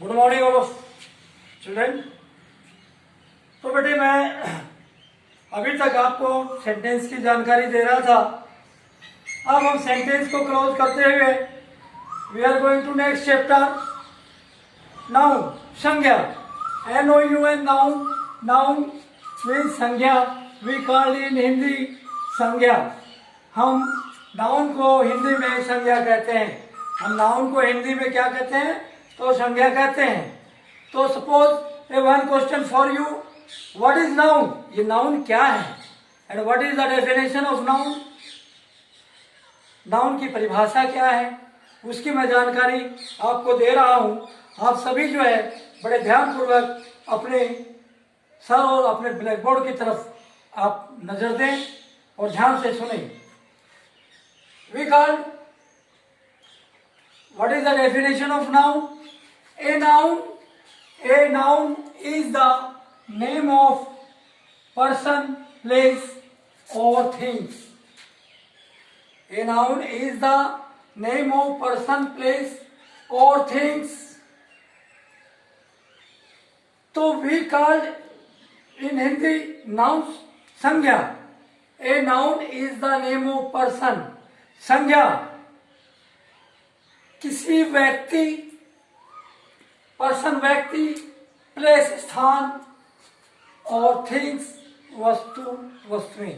Good morning all of children. तो बेटे मैं अभी तक आपको सेंटेंस की जानकारी दे रहा था। अब हम सेंटेंस को क्लोज करते हुए we are going to next chapter. Noun, संज्ञा, NOUN, नाउन। नाउन मीन्स संज्ञा। वी कॉल इन हिंदी संज्ञा। हम नाउन को हिंदी में संज्ञा कहते हैं। हम नाउन को हिंदी में क्या कहते हैं? तो संज्ञा कहते हैं। तो suppose A one question for you, what is noun? ये नाउन क्या है and what is the definition of noun? Noun की परिभाषा क्या है उसकी मैं जानकारी आपको दे रहा हूं। आप सभी जो है बड़े ध्यानपूर्वक अपने सर और अपने ब्लैक बोर्ड की तरफ आप नजर दें और ध्यान से सुने। We call, what is the definition of noun? A noun is the name of person, place or things. A noun is the name of person, place or things. तो we called in Hindi noun संज्ञा। A noun is the name of person. संज्ञा किसी व्यक्ति, person व्यक्ति, place स्थान और things वस्तु वस्तुएं।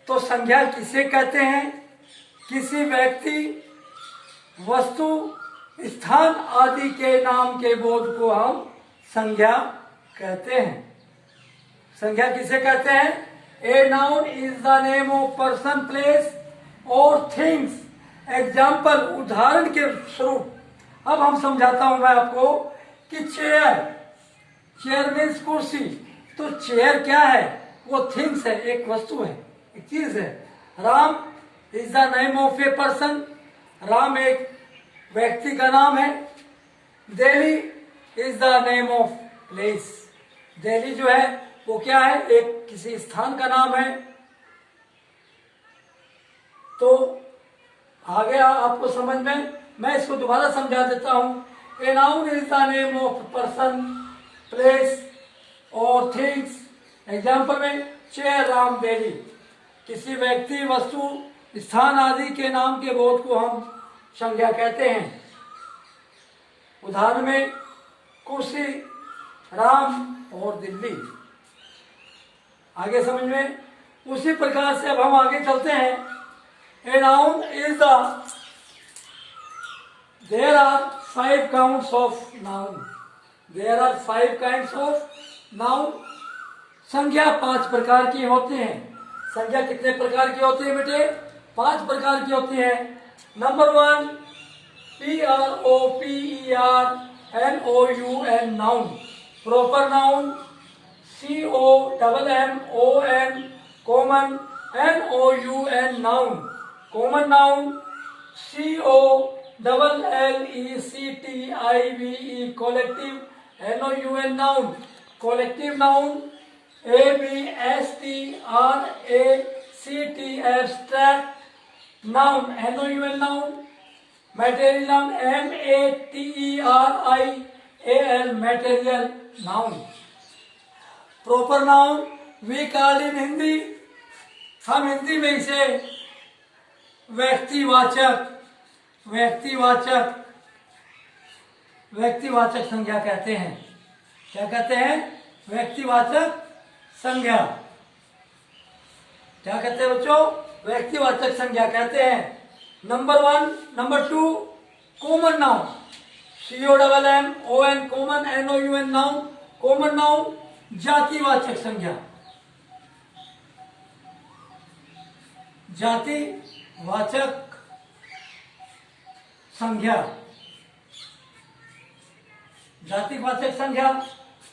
तो संज्ञा किसे कहते हैं? किसी व्यक्ति, वस्तु, स्थान आदि के नाम के बोध को हम संज्ञा कहते हैं। संज्ञा किसे कहते हैं? A noun is the name of person, place और थिंग्स। एग्जाम्पल, उदाहरण के स्वरूप अब हम समझाता हूं मैं आपको कि चेयर, चेयर मीन्स कुर्सी। तो चेयर क्या है? वो थिंग्स है, एक वस्तु है, एक चीज है। Ram is the name of a person. Ram एक व्यक्ति का नाम है। Delhi is the name of place. Delhi जो है वो क्या है? एक किसी स्थान का नाम है। तो आ गया आपको समझ में? मैं इसको दोबारा समझा देता हूं। A noun is the name of person, place और थिंग्स। एग्जाम्पल में चेयर, राम, दिल्ली। किसी व्यक्ति, वस्तु, स्थान आदि के नाम के बोध को हम संज्ञा कहते हैं। उदाहरण में कुर्सी, राम और दिल्ली। आगे समझ में? उसी प्रकार से अब हम आगे चलते हैं। A noun is there are 5 counts of noun. There are 5 kinds of noun. संज्ञा 5 प्रकार की होती हैं। संज्ञा कितने प्रकार की होती है बेटे? 5 प्रकार की होती है। Number 1, PROPERNOUN, noun. Proper noun, COMMON, common, NOUN, noun. Common noun, COLLECTIVE, collective, NOUN, noun. Collective noun, ABSTRACT, abstract noun, NOUN, noun. Material noun, MATERIAL, material noun. Proper noun we called in Hindi, हम हिंदी में इसे व्यक्तिवाचक संज्ञा कहते हैं। क्या कहते हैं? व्यक्तिवाचक संज्ञा। क्या कहते हैं बच्चों? व्यक्तिवाचक संज्ञा कहते हैं। Number 1, number 2, common noun, COMMON, common, NOUN, noun. Common noun जातिवाचक संज्ञा। जातिवाचक संज्ञा, जातिवाचक संज्ञा।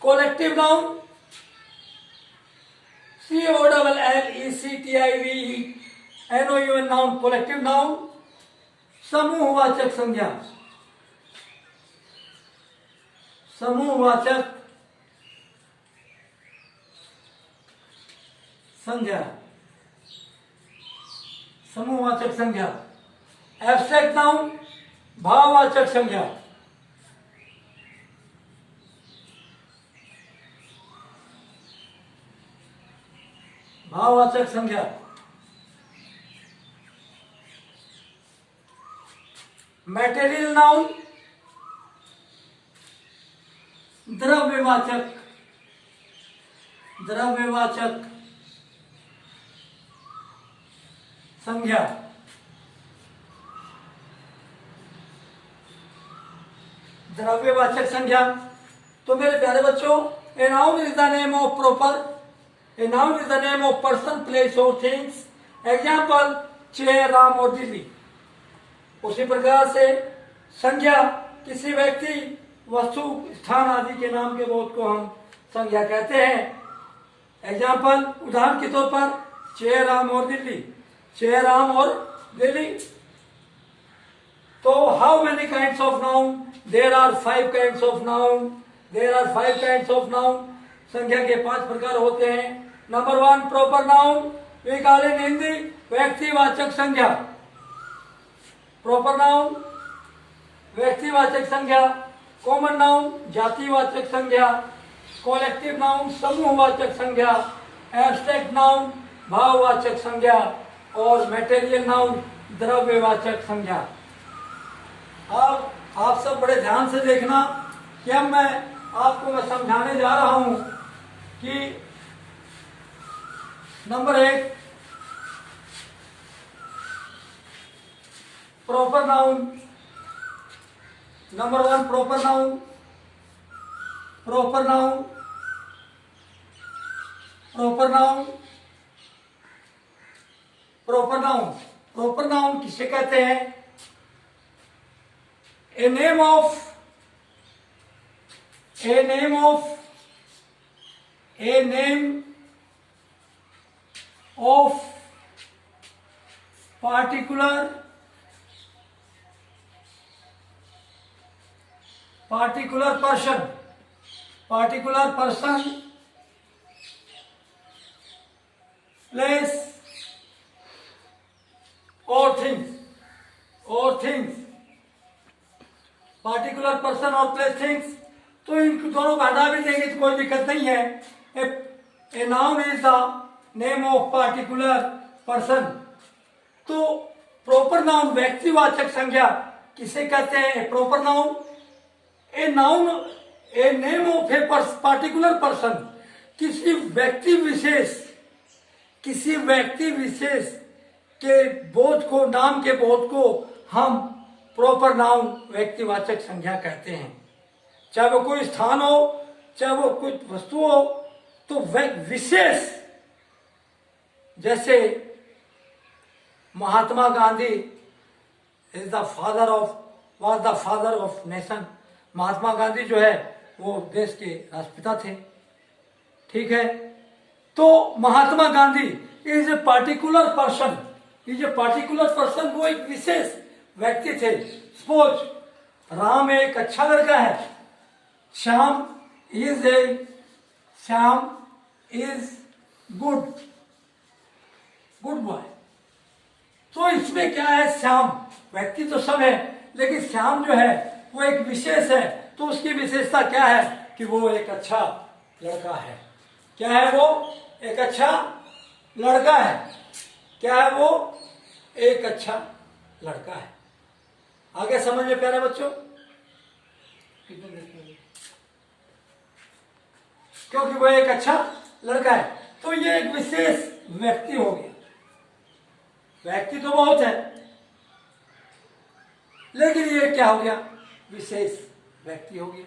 Collective noun, COLLECTIVE, NOUN, noun. Collective noun. समूहवाचक संज्ञा, समूहवाचक संज्ञा, समूहवाचक संज्ञा। एब्स्ट्रैक्ट नाउन, भाववाचक संज्ञा। भाववाचक संज्ञा। मटेरियल नाउन द्रव्यवाचक, द्रव्यवाचक संज्ञा। द्रव्यवाचक संज्ञा। तो मेरे प्यारे बच्चों, a noun is the name of proper, a noun is the name of person, place और थिंग्स। एग्जाम्पल चेयर, राम और दिल्ली। उसी प्रकार से संज्ञा किसी व्यक्ति, वस्तु, स्थान आदि के नाम के बोध को हम संज्ञा कहते हैं। एग्जाम्पल उदाहरण के तौर पर चेयर, राम और दिल्ली, चेयर, राम और दिल्ली। तो how many kinds of noun? There are 5 kinds of noun, there are 5 kinds of noun. संज्ञा के 5 प्रकार होते हैं। Number 1 proper noun, we call in Hindi व्यक्तिवाचक संज्ञा। प्रॉपर नाउन व्यक्तिवाचक संज्ञा। कॉमन नाउन जातिवाचक संज्ञा। कलेक्टिव नाउन समूहवाचक संज्ञा। एब्स्ट्रैक्ट नाउन भाववाचक संज्ञा। और मटेरियल नाउन द्रव्यवाचक संज्ञा। अब आप सब बड़े ध्यान से देखना कि अब मैं समझाने जा रहा हूं कि number 1 proper noun. Number 1 proper noun, proper noun, proper noun, proper noun. Proper noun किसे कहते हैं? A name of particular person, place or things, particular person और प्लेस थिंग्स। तो इन दोनों को हटा भी देंगे तो कोई दिक्कत नहीं है। A noun is the name of particular person. तो प्रॉपर नाउन व्यक्तिवाचक संज्ञा किसे कहते हैं? Proper noun A name of A particular person. किसी व्यक्ति विशेष के बोध को, नाम के बोध को हम प्रॉपर नाउन व्यक्तिवाचक संज्ञा कहते हैं। चाहे वो कोई स्थान हो, चाहे वो कुछ वस्तु हो, तो विशेष, जैसे Mahatma Gandhi was the father of nation. Mahatma Gandhi जो है वो देश के राष्ट्रपिता थे, ठीक है। तो Mahatma Gandhi is a particular person, वो एक विशेष व्यक्ति थे। सपोज राम एक अच्छा लड़का है, श्याम इज गुड बॉय। तो इसमें क्या है? श्याम व्यक्ति तो सब है, लेकिन श्याम जो है वो एक विशेष है। तो उसकी विशेषता क्या है? कि वो एक अच्छा लड़का है। क्या है वो? एक अच्छा लड़का है। क्या है वो? एक अच्छा लड़का है। आगे समझ में प्यारे बच्चों? क्योंकि वो एक अच्छा लड़का है, तो ये एक विशेष व्यक्ति हो गया। व्यक्ति तो बहुत है, लेकिन ये क्या हो गया? विशेष व्यक्ति हो गया।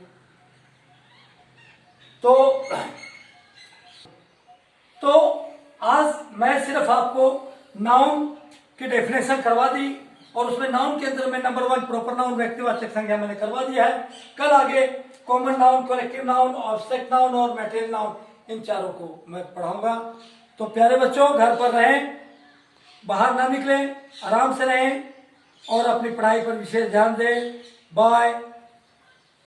तो आज मैं सिर्फ आपको नाउन की डेफिनेशन करवा दी, और उसमें नाउन के अंदर में नंबर 1 प्रॉपर नाउन व्यक्तिवाचक संज्ञा मैंने करवा दिया है। कल आगे common noun, collective noun, object noun और मटेरियल नाउन, इन चारों को मैं पढ़ाऊंगा। तो प्यारे बच्चों, घर पर रहें, बाहर ना निकलें, आराम से रहें और अपनी पढ़ाई पर विशेष ध्यान दें। बाय।